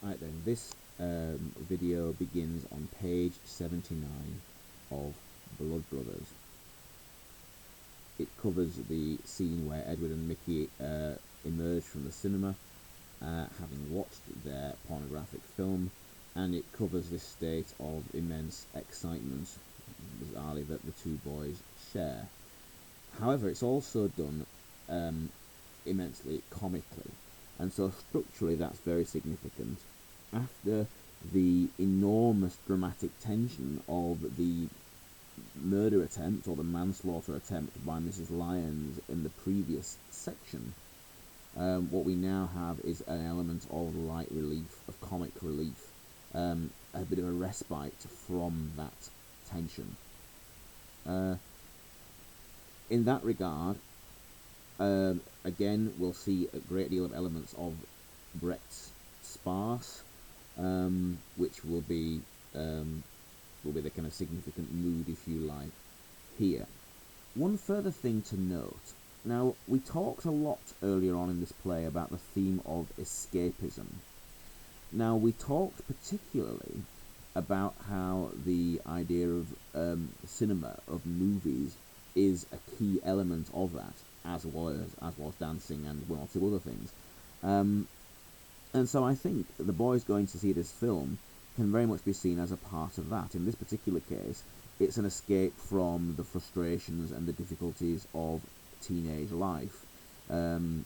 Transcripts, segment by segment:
Right then, this video begins on page 79 of Blood Brothers. It covers the scene where Edward and Mickey emerge from the cinema, having watched their pornographic film, and it covers this state of immense excitement, bizarrely, that the two boys share. However, it's also done immensely comically, and so structurally that's very significant. After the enormous dramatic tension of the murder attempt or the manslaughter attempt by Mrs. Lyons in the previous section, what we now have is an element of light relief, of comic relief, a bit of a respite from that tension. In that regard, again, we'll see a great deal of elements of Brecht's sparse, which will be the kind of significant mood, if you like, here. One further thing to note. Now, we talked a lot earlier on in this play about the theme of escapism. Now, we talked particularly about how the idea of cinema, of movies, is a key element of that, as was dancing and one or two other things. And so I think the boys going to see this film can very much be seen as a part of that. In this particular case, it's an escape from the frustrations and the difficulties of teenage life, in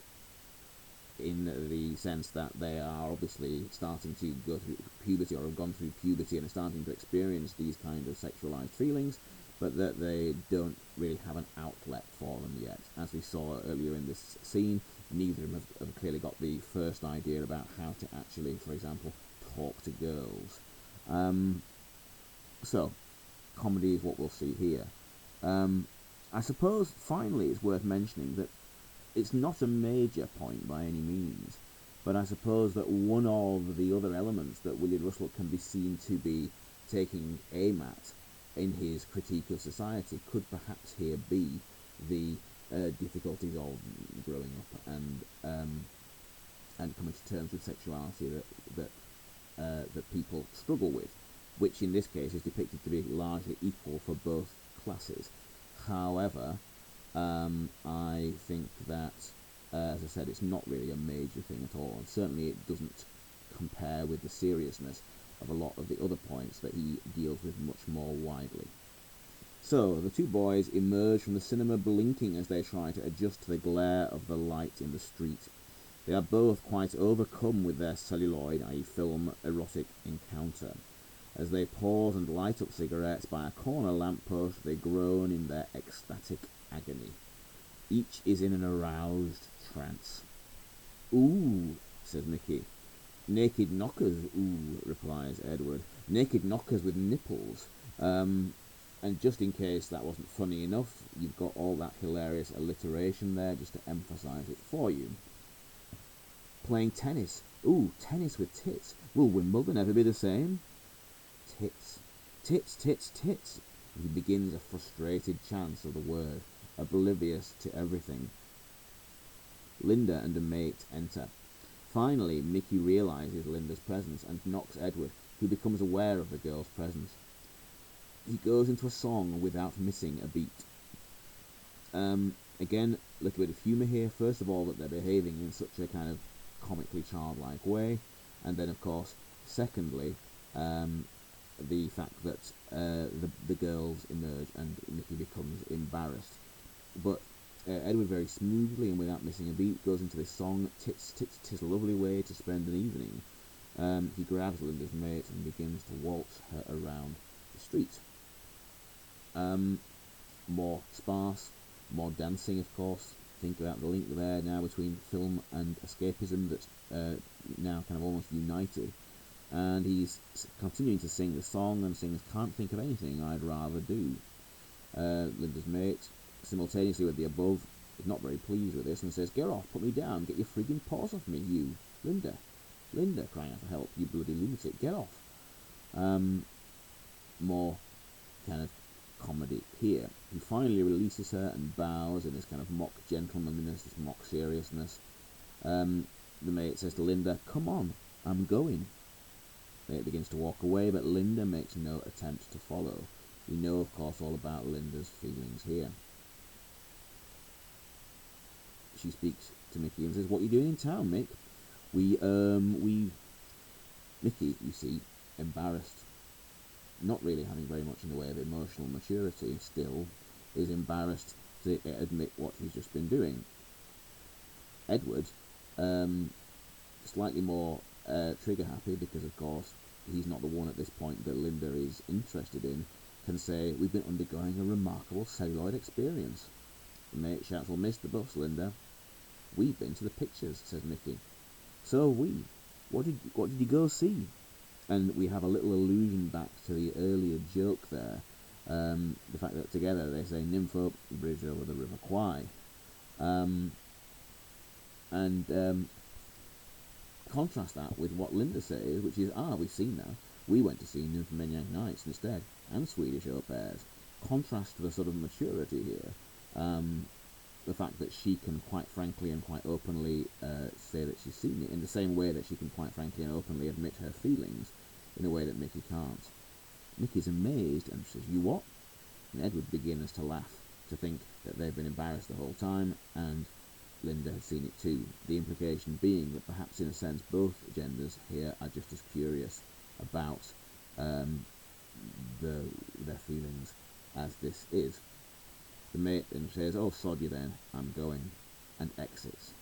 the sense that they are obviously starting to go through puberty, or have gone through puberty and are starting to experience these kind of sexualized feelings, but that they don't really have an outlet for them yet. As we saw earlier in this scene, neither of them have clearly got the first idea about how to actually, for example, talk to girls. So, comedy is what we'll see here. I suppose, finally, it's worth mentioning that it's not a major point by any means, but I suppose that one of the other elements that William Russell can be seen to be taking aim at in his critique of society could perhaps here be the difficulties of growing up and coming to terms with sexuality that people struggle with, which in this case is depicted to be largely equal for both classes. However, I think that, as I said, it's not really a major thing at all, and certainly it doesn't compare with the seriousness of a lot of the other points that he deals with much more widely. So, the two boys emerge from the cinema blinking as they try to adjust to the glare of the light in the street. They are both quite overcome with their celluloid, i.e. film, erotic encounter. As they pause and light up cigarettes by a corner lamppost, they groan in their ecstatic agony. Each is in an aroused trance. "Ooh," says Mickey. "Naked knockers, ooh," replies Edward. "Naked knockers with nipples." And just in case that wasn't funny enough, you've got all that hilarious alliteration there just to emphasise it for you. "Playing tennis. Ooh, tennis with tits. Will Wimbledon ever be the same?" Tits. Tits, tits, tits. He begins a frustrated chant of the word, oblivious to everything. Linda and a mate enter. Finally, Mickey realises Linda's presence and knocks Edward, who becomes aware of the girl's presence. He goes into a song without missing a beat. Again, a little bit of humour here. First of all, that they're behaving in such a kind of comically childlike way, and then, of course, secondly, the fact that the girls emerge and Mickey becomes embarrassed. But Edward very smoothly and without missing a beat goes into this song, "Tits, tits, 'tis a lovely way to spend an evening." He grabs Linda's mate and begins to waltz her around the street. More sparse, more dancing, of course. Think about the link there now between film and escapism that's now kind of almost united. And he's continuing to sing the song and sings "Can't Think of Anything I'd Rather Do." Linda's mate, simultaneously with the above, is not very pleased with this and says, "Get off, put me down, get your frigging paws off me, you, Linda. Linda, crying out for help, you bloody lunatic, get off." More kind of comedy here. He finally releases her and bows in this kind of mock gentlemanliness, this mock seriousness. The mate says to Linda, "Come on, I'm going." It begins to walk away, but Linda makes no attempt to follow. We know, of course, all about Linda's feelings here. She speaks to Mickey and says, "What are you doing in town, Mick?" Mickey, you see, embarrassed, not really having very much in the way of emotional maturity still, is embarrassed to admit what he's just been doing. Edward, slightly more trigger happy, because of course he's not the one at this point that Linda is interested in, can say, "We've been undergoing a remarkable celluloid experience." The mate shouts, "Well, missed the bus, Linda." "We've been to the pictures," says Mickey. "So have we. What did you go see?" And we have a little allusion back to the earlier joke there, the fact that together they say "Nympho, bridge over the River Kwai." Contrast that with what Linda says, which is, "We've seen that. We went to see Nymphomaniac Nights instead, and Swedish Au Pairs." Contrast the sort of maturity here. The fact that she can quite frankly and quite openly say that she's seen it, in the same way that she can quite frankly and openly admit her feelings, in a way that Mickey can't. Mickey's amazed and says, "You what?" And Edward begins to laugh, to think that they've been embarrassed the whole time, and Linda has seen it too. The implication being that perhaps in a sense both genders here are just as curious about their feelings as this is. The mate then says, "Oh, sod you then, I'm going," and exits.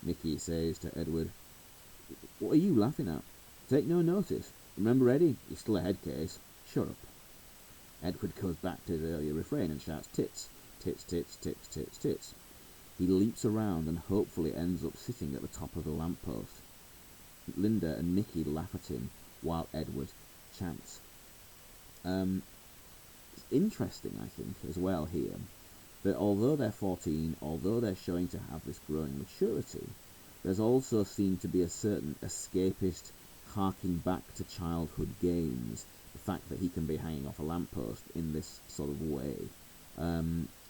Mickey says to Edward, "What are you laughing at? Take no notice. Remember, Eddie, you're still a head case. Shut up." Edward goes back to his earlier refrain and shouts, "Tits, tits, tits, tits, tits, tits." He leaps around and hopefully ends up sitting at the top of the lamppost. Linda and Mickey laugh at him while Edward chants. It's interesting, I think, as well here, that although they're 14, although they're showing to have this growing maturity, there's also seemed to be a certain escapist harking back to childhood games. The fact that he can be hanging off a lamppost in this sort of way,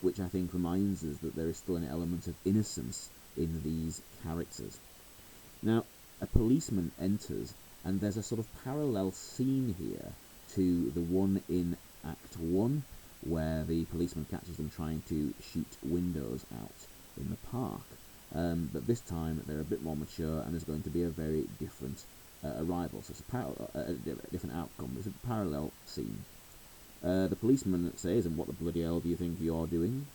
which I think reminds us that there is still an element of innocence in these characters. Now, a policeman enters, and there's a sort of parallel scene here to the one in Act 1, where the policeman catches them trying to shoot windows out in the park. But this time they're a bit more mature, and there's going to be a very different arrival. So it's a different outcome. It's a parallel scene. The policeman says, "And what the bloody hell do you think you're doing?"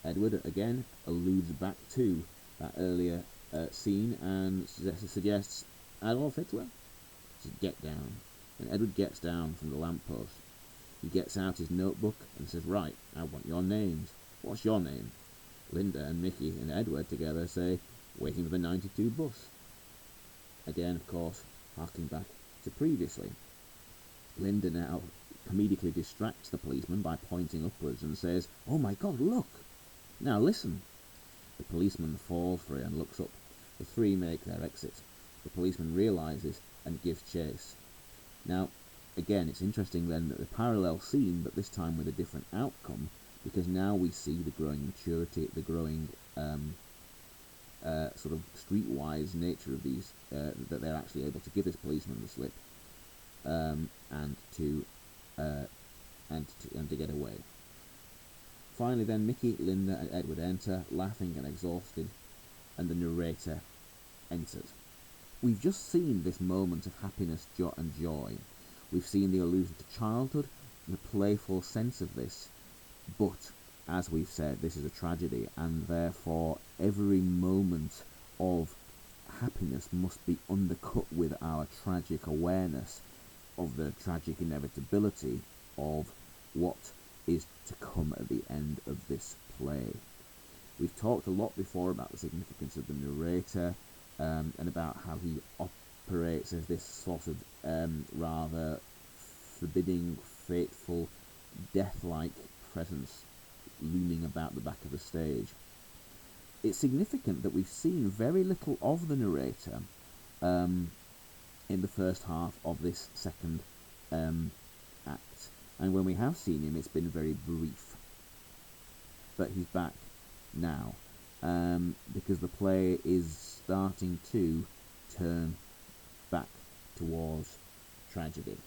Edward again alludes back to that earlier scene and suggests, "Adolf Hitler?" Says, "Get down." And Edward gets down from the lamppost. He gets out his notebook and says, "Right, I want your names. What's your name?" Linda and Mickey and Edward together say, "Waiting for the 92 bus." Again, of course, harking back to previously. Linda now comedically distracts the policeman by pointing upwards and says, "Oh my God, look! Now listen." The policeman falls for it and looks up. The three make their exit. The policeman realises and gives chase. Now, again, it's interesting then that the parallel scene, but this time with a different outcome, because now we see the growing maturity, the growing sort of streetwise nature of these, that they're actually able to give this policeman the slip, and to get away. Finally then, Mickey, Linda and Edward enter, laughing and exhausted, and the narrator enters. We've just seen this moment of happiness and joy. We've seen the allusion to childhood, the playful sense of this, but, as we've said, this is a tragedy, and therefore every moment of happiness must be undercut with our tragic awareness of the tragic inevitability of what is to come at the end of this play. We've talked a lot before about the significance of the narrator, and about how he operates as this sort of rather forbidding, fateful, death-like presence looming about the back of the stage. It's significant that we've seen very little of the narrator in the first half of this second act, and when we have seen him, it's been very brief. But he's back now, because the play is starting to turn back towards tragedy.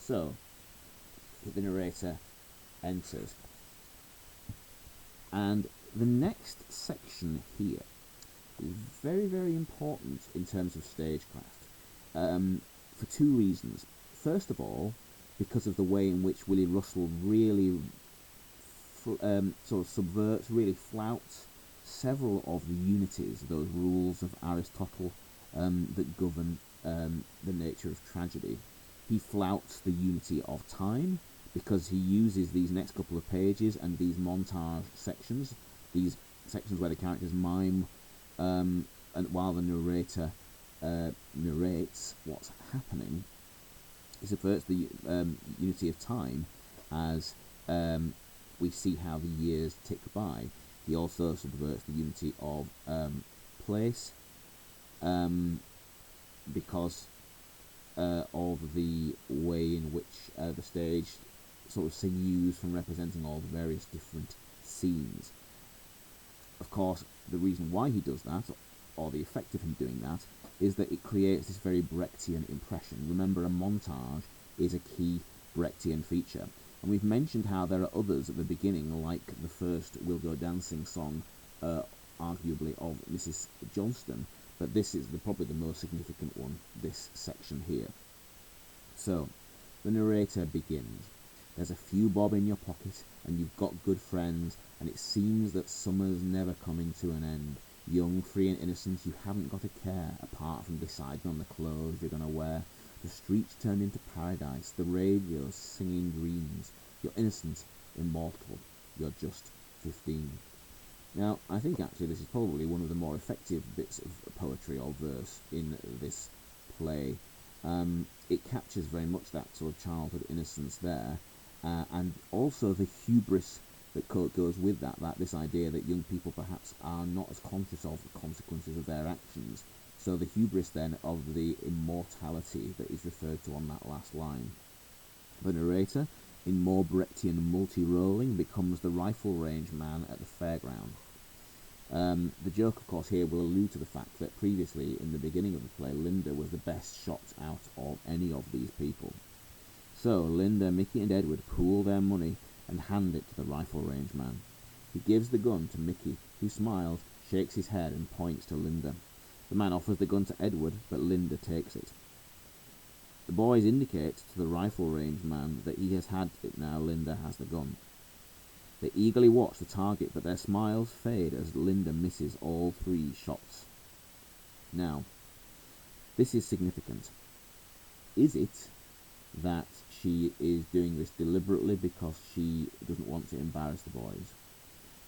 So, the narrator enters. And the next section here is very, very important in terms of stagecraft, for two reasons. First of all, because of the way in which Willie Russell really sort of subverts, really flouts several of the unities, those rules of Aristotle that govern the nature of tragedy. He flouts the unity of time, because he uses these next couple of pages and these montage sections, these sections where the characters mime, and while the narrator narrates what's happening. He subverts the unity of time as we see how the years tick by. He also subverts the unity of place, because of the way in which the stage sort of sinews from representing all the various different scenes. Of course, the reason why he does that, or the effect of him doing that, is that it creates this very Brechtian impression. Remember, a montage is a key Brechtian feature. And we've mentioned how there are others at the beginning, like the first We'll Go Dancing song, arguably of Mrs. Johnston, but this is probably the most significant one, this section here. So, the narrator begins. There's a few bob in your pocket, and you've got good friends, and it seems that summer's never coming to an end. Young, free and innocent, you haven't got a care, apart from deciding on the clothes you're going to wear. The streets turned into paradise, the radio's singing dreams. You're innocent, immortal, you're just 15. Now, I think actually this is probably one of the more effective bits of poetry or verse in this play. It captures very much that sort of childhood innocence there, and also the hubris that goes with that this idea that young people perhaps are not as conscious of the consequences of their actions. So the hubris then of the immortality that is referred to on that last line. The narrator, in more Brechtian multi-rolling, becomes the rifle range man at the fairground. The joke, of course, here will allude to the fact that previously, in the beginning of the play, Linda was the best shot out of any of these people. So Linda, Mickey and Edward pool their money and hand it to the rifle range man. He gives the gun to Mickey, who smiles, shakes his head and points to Linda. The man offers the gun to Edward, but Linda takes it. The boys indicate to the rifle range man that he has had it now Linda has the gun. They eagerly watch the target, but their smiles fade as Linda misses all 3 shots. Now, this is significant. Is it that she is doing this deliberately because she doesn't want to embarrass the boys?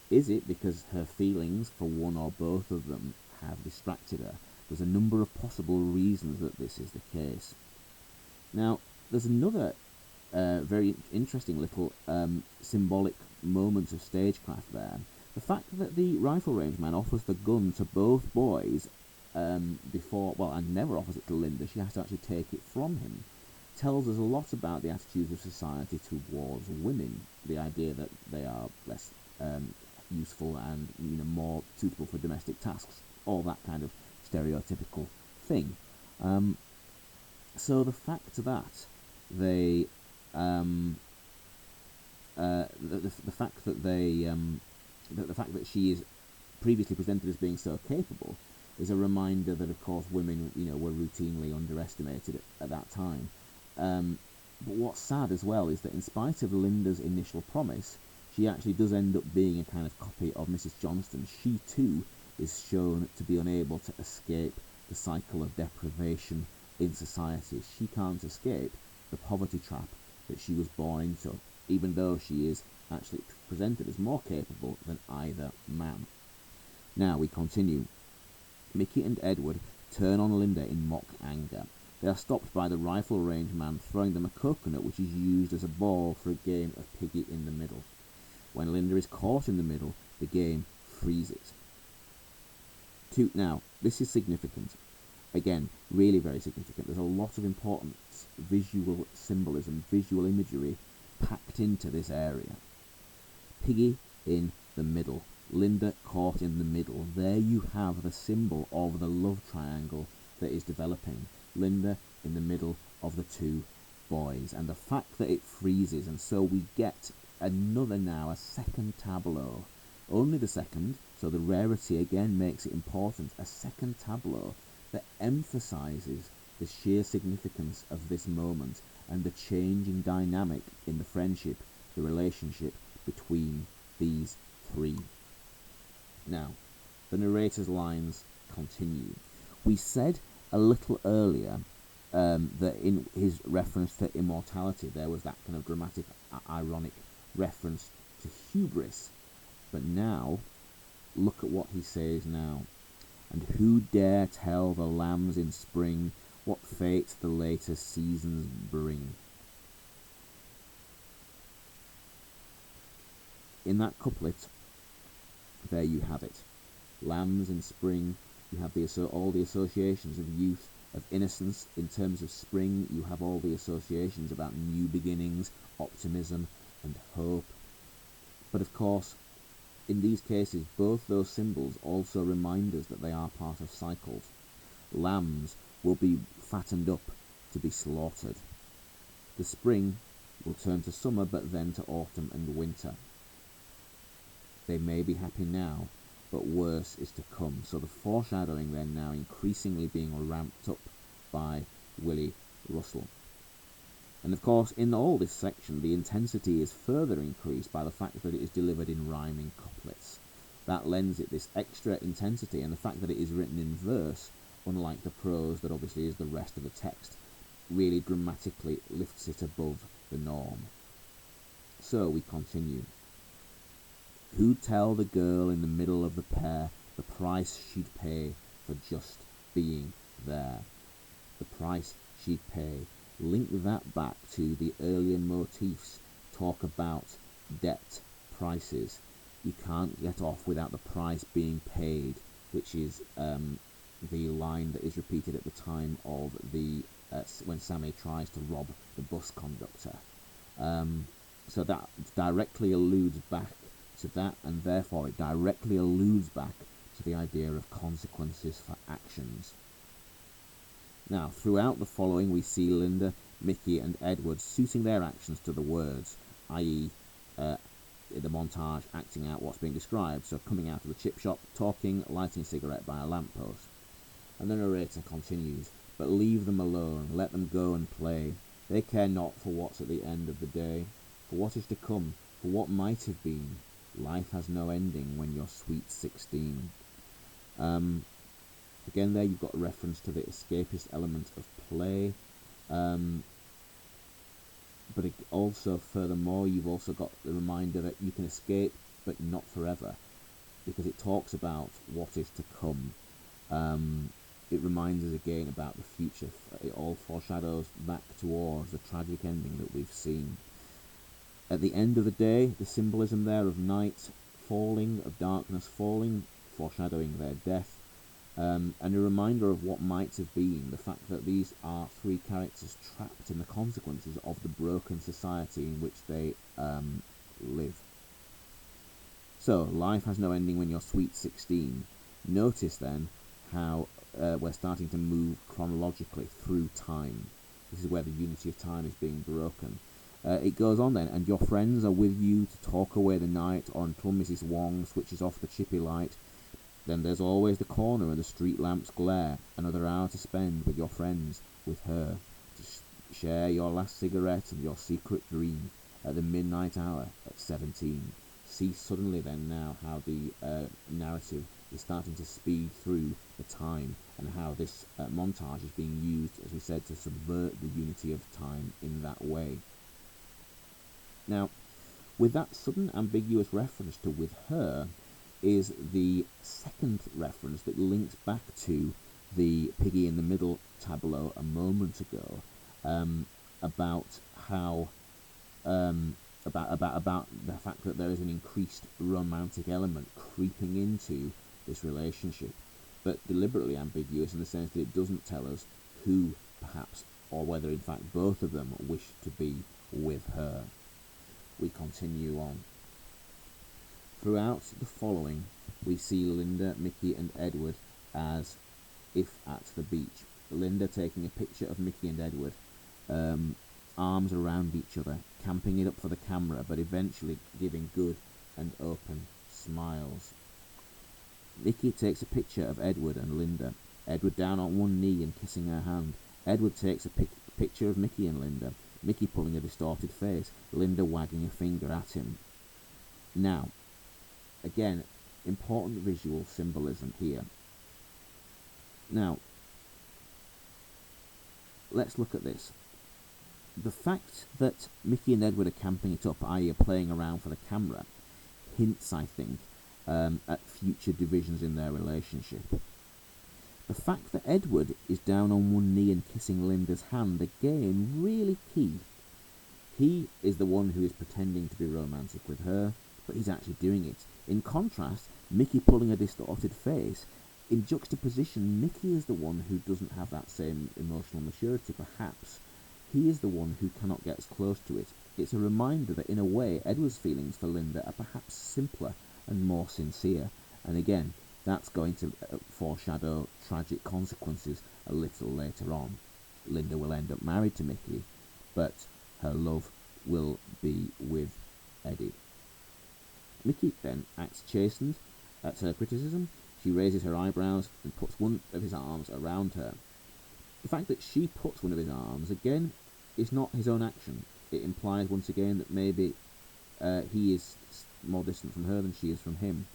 Is it because her feelings for one or both of them have distracted her? There's a number of possible reasons that this is the case. Now, there's another very interesting little symbolic moment of stagecraft there. The fact that the rifle range man offers the gun to both boys and never offers it to Linda, she has to actually take it from him, tells us a lot about the attitudes of society towards women. The idea that they are less useful and more suitable for domestic tasks, all that kind of stereotypical thing. So the fact that they the fact that she is previously presented as being so capable is a reminder that, of course, women were routinely underestimated at that time. But what's sad as well is that in spite of Linda's initial promise, she actually does end up being a kind of copy of Mrs. Johnston. She too is shown to be unable to escape the cycle of deprivation in society. She can't escape the poverty trap that she was born into, even though she is actually presented as more capable than either man. Now we continue. Mickey and Edward turn on Linda in mock anger. They are stopped by the rifle range man throwing them a coconut which is used as a ball for a game of piggy in the middle. When Linda is caught in the middle, the game freezes. Now, this is significant. Again, really very significant. There's a lot of important visual symbolism, visual imagery packed into this area. Piggy in the middle. Linda caught in the middle. There you have the symbol of the love triangle that is developing. Linda in the middle of the two boys, and the fact that it freezes, and so we get a second tableau, only the second, so the rarity again makes it important, a second tableau that emphasizes the sheer significance of this moment and the changing dynamic in the friendship, the relationship between these three. Now, the narrator's lines continue. We said a little earlier that in his reference to immortality there was that kind of dramatic, ironic reference to hubris. But now, look at what he says now. And who dare tell the lambs in spring what fate the later seasons bring? In that couplet, there you have it. Lambs in spring, you have all the associations of youth, of innocence. In terms of spring, you have all the associations about new beginnings, optimism and hope. But of course, in these cases, both those symbols also remind us that they are part of cycles. Lambs will be fattened up to be slaughtered. The spring will turn to summer, but then to autumn and winter. They may be happy now, but worse is to come. So the foreshadowing then now increasingly being ramped up by Willie Russell. And of course, in all this section, the intensity is further increased by the fact that it is delivered in rhyming couplets. That lends it this extra intensity, and the fact that it is written in verse, unlike the prose that obviously is the rest of the text, really dramatically lifts it above the norm. So we continue. Who'd tell the girl in the middle of the pair the price she'd pay for just being there? The price she'd pay. Link that back to the earlier motifs. Talk about debt, prices. You can't get off without the price being paid, which is the line that is repeated at the time of when Sammy tries to rob the bus conductor. So that directly alludes back to that, and therefore it directly alludes back to the idea of consequences for actions. Now, throughout the following, we see Linda, Mickey, and Edward suiting their actions to the words, i.e., the montage acting out what's being described. So, coming out of the chip shop, talking, lighting a cigarette by a lamppost. And the narrator continues, but leave them alone, let them go and play. They care not for what's at the end of the day, for what is to come, for what might have been. Life has no ending when you're sweet 16. Again, there you've got a reference to the escapist element of play, but also, furthermore, you've also got the reminder that you can escape, but not forever, because it talks about what is to come. It reminds us again about the future. It all foreshadows back towards the tragic ending that we've seen. At the end of the day, the symbolism there of night falling, of darkness falling, foreshadowing their death, and a reminder of what might have been, the fact that these are three characters trapped in the consequences of the broken society in which they live. So, life has no ending when you're sweet 16. Notice then how we're starting to move chronologically through time. This is where the unity of time is being broken. It goes on then, and your friends are with you to talk away the night, or until Mrs. Wong switches off the chippy light. Then there's always the corner and the street lamp's glare, another hour to spend with your friends, with her, to share your last cigarette and your secret dream at the midnight hour at 17. See suddenly then now how the narrative is starting to speed through the time, and how this montage is being used, as we said, to subvert the unity of time in that way. Now, with that sudden ambiguous reference to with her is the second reference that links back to the piggy in the middle tableau a moment ago, about how about the fact that there is an increased romantic element creeping into this relationship, but deliberately ambiguous in the sense that it doesn't tell us who, perhaps, or whether in fact both of them wish to be with her. We continue on. Throughout the following, we see Linda, Mickey, and Edward as if at the beach. Linda taking a picture of Mickey and Edward arms around each other, camping it up for the camera, but eventually giving good and open smiles. Mickey takes a picture of Edward and Linda. Edward down on one knee and kissing her hand. Edward takes a picture of Mickey and Linda. Mickey pulling a distorted face, Linda wagging a finger at him. Now, again, important visual symbolism here. Now, let's look at this. The fact that Mickey and Edward are camping it up, i.e. playing around for the camera, hints, I think, at future divisions in their relationship. The fact that Edward is down on one knee and kissing Linda's hand, again, really key. He is the one who is pretending to be romantic with her, but he's actually doing it. In contrast, Mickey pulling a distorted face, in juxtaposition, Mickey is the one who doesn't have that same emotional maturity, perhaps. He is the one who cannot get as close to it. It's a reminder that, in a way, Edward's feelings for Linda are perhaps simpler and more sincere, and again, that's going to foreshadow tragic consequences a little later on. Linda will end up married to Mickey, but her love will be with Eddie. Mickey then acts chastened at her criticism. She raises her eyebrows and puts one of his arms around her. The fact that she puts one of his arms, again, is not his own action. It implies once again that maybe he is more distant from her than she is from him.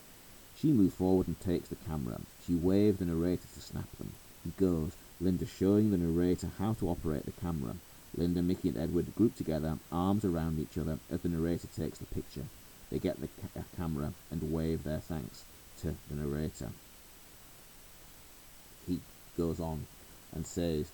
She moves forward and takes the camera. She waves the narrator to snap them. He goes, Linda showing the narrator how to operate the camera. Linda, Mickey and Edward group together, arms around each other as the narrator takes the picture. They get the camera and wave their thanks to the narrator. He goes on and says,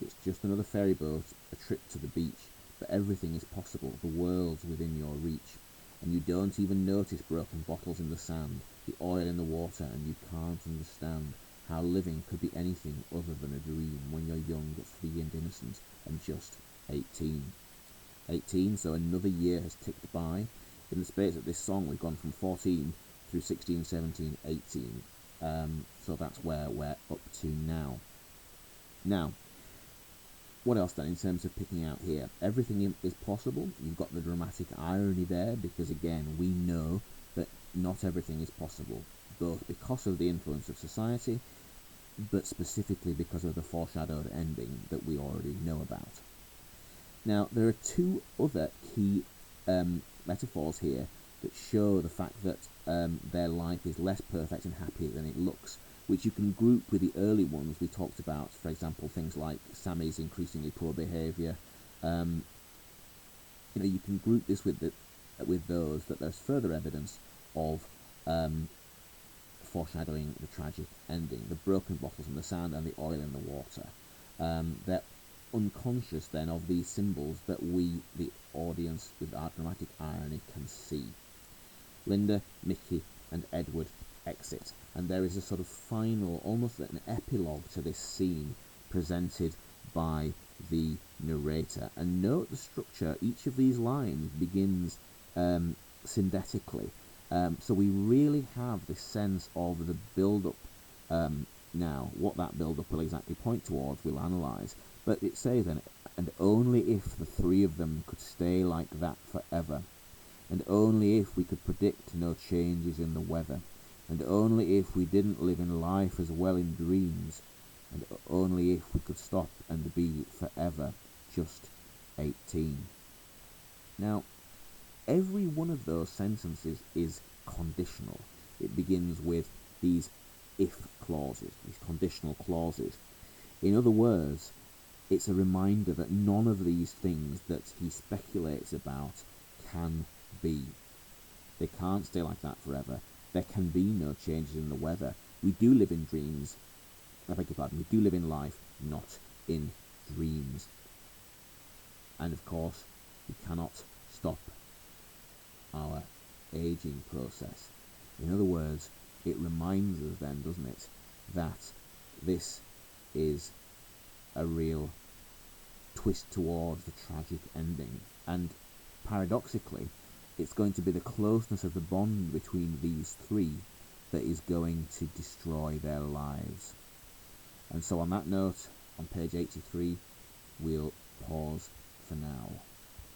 it's just another ferry boat, a trip to the beach, but everything is possible, the world's within your reach, and you don't even notice broken bottles in the sand, the oil in the water, and you can't understand how living could be anything other than a dream when you're young, free and innocent, and just 18. 18, so another year has ticked by. In the space of this song, we've gone from 14 through 16, 17, 18. So that's where we're up to now. Now, what else then in terms of picking out here? Everything is possible. You've got the dramatic irony there, because again, we know that not everything is possible, both because of the influence of society, but specifically because of the foreshadowed ending that we already know about. Now, there are two other key metaphors here that show the fact that their life is less perfect and happy than it looks, which you can group with the early ones we talked about. For example, things like Sammy's increasingly poor behaviour. You can group this with those, that there's further evidence of foreshadowing the tragic ending. The broken bottles in the sand and the oil in the water. They're unconscious then of these symbols that we, the audience, with our dramatic irony, can see. Linda, Mickey and Edward exit, and there is a sort of final, almost an epilogue to this scene presented by the narrator. And note the structure, each of these lines begins syndetically, so we really have this sense of the build-up. Now, what that build-up will exactly point towards, we'll analyse, but it says then, and only if the three of them could stay like that forever, and only if we could predict no changes in the weather, and only if we didn't live in life as well in dreams, and only if we could stop and be forever just 18. Now, every one of those sentences is conditional. It begins with these if clauses, these conditional clauses. In other words, it's a reminder that none of these things that he speculates about can be. They can't stay like that forever. There can be no changes in the weather. We do live in dreams. I beg your pardon. We do live in life, not in dreams. And of course, we cannot stop our aging process. In other words, it reminds us then, doesn't it, that this is a real twist towards the tragic ending. And paradoxically, it's going to be the closeness of the bond between these three that is going to destroy their lives. And so on that note, on page 83, we'll pause us for now.